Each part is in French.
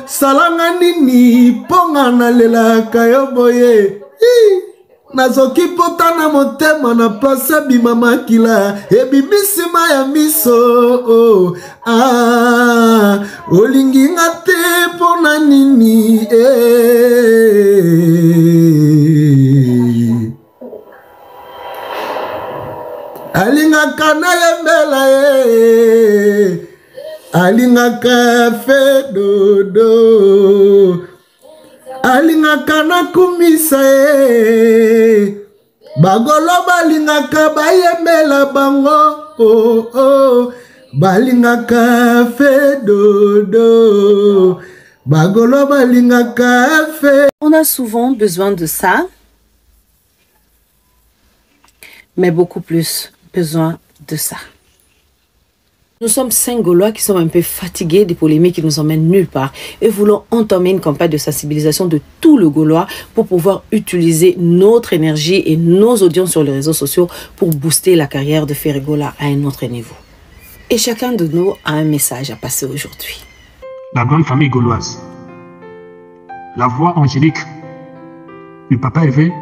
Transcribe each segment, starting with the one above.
Salanga nini ponga na lela kayoboye nazoki potana motema na place bima makila ebibisima ya miso olingi ngate pona nini alinga kana yembela alinga kafe dodo alinga kana kumisa bagolo balinga kabayembela bango balinga kafe dodo bagolo balinga kafe. On a souvent besoin de ça, mais beaucoup plus besoin de ça. Nous sommes 5 Gaulois qui sommes un peu fatigués des polémiques qui nous emmènent nulle part et voulons entamer une campagne de sensibilisation de tout le Gaulois pour pouvoir utiliser notre énergie et nos audiences sur les réseaux sociaux pour booster la carrière de Ferregola à un autre niveau. Et chacun de nous a un message à passer aujourd'hui. La grande famille gauloise, la voix angélique du Papa Hervé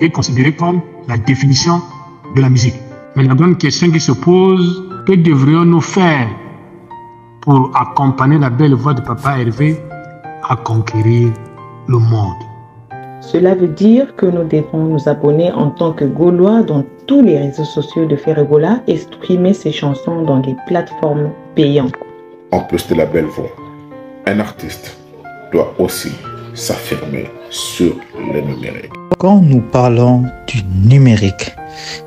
est considérée comme la définition de la musique. Mais la grande question qui se pose, que devrions-nous faire pour accompagner la belle voix de Papa Hervé à conquérir le monde? Cela veut dire que nous devons nous abonner en tant que Gaulois dans tous les réseaux sociaux de Ferregola et streamer ses chansons dans des plateformes payantes. En plus de la belle voix, un artiste doit aussi s'affirmer sur le numérique. Quand nous parlons du numérique,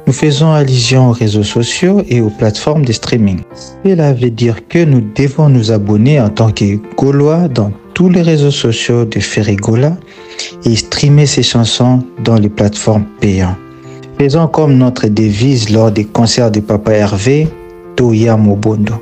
nous faisons allusion aux réseaux sociaux et aux plateformes de streaming. Cela veut dire que nous devons nous abonner en tant que Gaulois dans tous les réseaux sociaux de Ferregola et streamer ses chansons dans les plateformes payantes. Faisons comme notre devise lors des concerts de Papa Hervé, Toya Mobondo.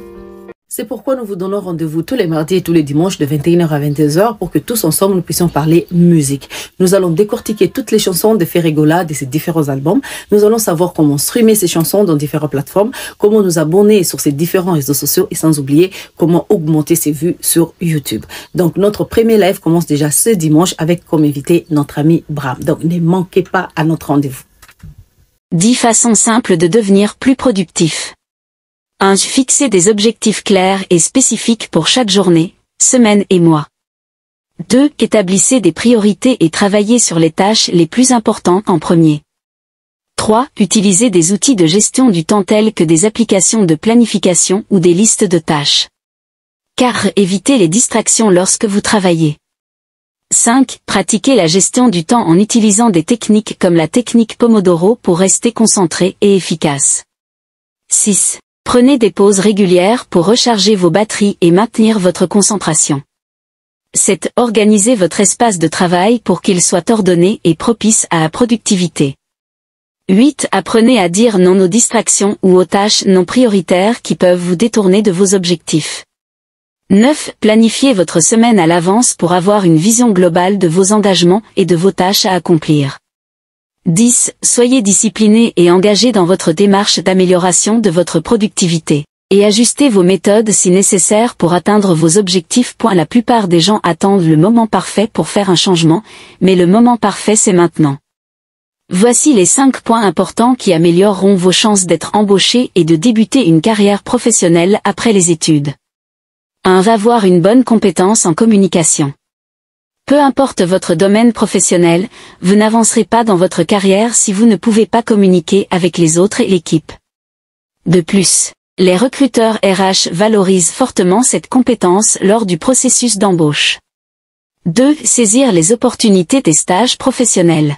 C'est pourquoi nous vous donnons rendez-vous tous les mardis et tous les dimanches de 21h à 22h pour que tous ensemble nous puissions parler musique. Nous allons décortiquer toutes les chansons de Ferregola, de ses différents albums. Nous allons savoir comment streamer ces chansons dans différentes plateformes, comment nous abonner sur ces différents réseaux sociaux et sans oublier comment augmenter ses vues sur YouTube. Donc notre premier live commence déjà ce dimanche avec comme invité notre ami Bram. Donc ne manquez pas à notre rendez-vous. 10 façons simples de devenir plus productif. 1. Fixez des objectifs clairs et spécifiques pour chaque journée, semaine et mois. 2. Établissez des priorités et travaillez sur les tâches les plus importantes en premier. 3. Utilisez des outils de gestion du temps tels que des applications de planification ou des listes de tâches. 4. Évitez les distractions lorsque vous travaillez. 5. Pratiquez la gestion du temps en utilisant des techniques comme la technique Pomodoro pour rester concentré et efficace. 6. Prenez des pauses régulières pour recharger vos batteries et maintenir votre concentration. 7. Organisez votre espace de travail pour qu'il soit ordonné et propice à la productivité. 8. Apprenez à dire non aux distractions ou aux tâches non prioritaires qui peuvent vous détourner de vos objectifs. 9. Planifiez votre semaine à l'avance pour avoir une vision globale de vos engagements et de vos tâches à accomplir. 10. Soyez discipliné et engagé dans votre démarche d'amélioration de votre productivité. Et ajustez vos méthodes si nécessaire pour atteindre vos objectifs. La plupart des gens attendent le moment parfait pour faire un changement, mais le moment parfait c'est maintenant. Voici les 5 points importants qui amélioreront vos chances d'être embauché et de débuter une carrière professionnelle après les études. 1. Avoir une bonne compétence en communication. Peu importe votre domaine professionnel, vous n'avancerez pas dans votre carrière si vous ne pouvez pas communiquer avec les autres et l'équipe. De plus, les recruteurs RH valorisent fortement cette compétence lors du processus d'embauche. 2. Saisir les opportunités des stages professionnels.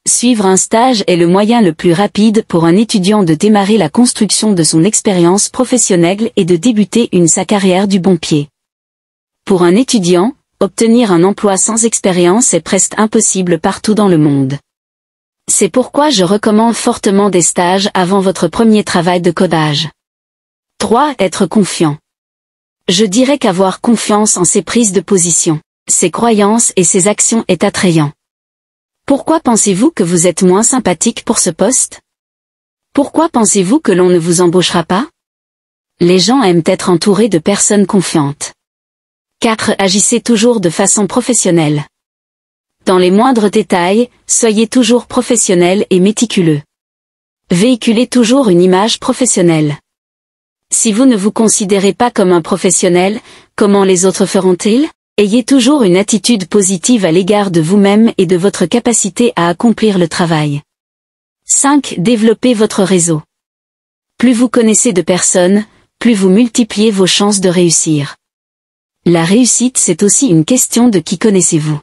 Suivre un stage est le moyen le plus rapide pour un étudiant de démarrer la construction de son expérience professionnelle et de débuter sa carrière du bon pied. Pour un étudiant, obtenir un emploi sans expérience est presque impossible partout dans le monde. C'est pourquoi je recommande fortement des stages avant votre premier travail de codage. 3. Être confiant. Je dirais qu'avoir confiance en ses prises de position, ses croyances et ses actions est attrayant. Pourquoi pensez-vous que vous êtes moins sympathique pour ce poste? Pourquoi pensez-vous que l'on ne vous embauchera pas? Les gens aiment être entourés de personnes confiantes. 4. Agissez toujours de façon professionnelle. Dans les moindres détails, soyez toujours professionnel et méticuleux. Véhiculez toujours une image professionnelle. Si vous ne vous considérez pas comme un professionnel, comment les autres feront-ils? Ayez toujours une attitude positive à l'égard de vous-même et de votre capacité à accomplir le travail. 5. Développez votre réseau. Plus vous connaissez de personnes, plus vous multipliez vos chances de réussir. La réussite, c'est aussi une question de qui connaissez-vous.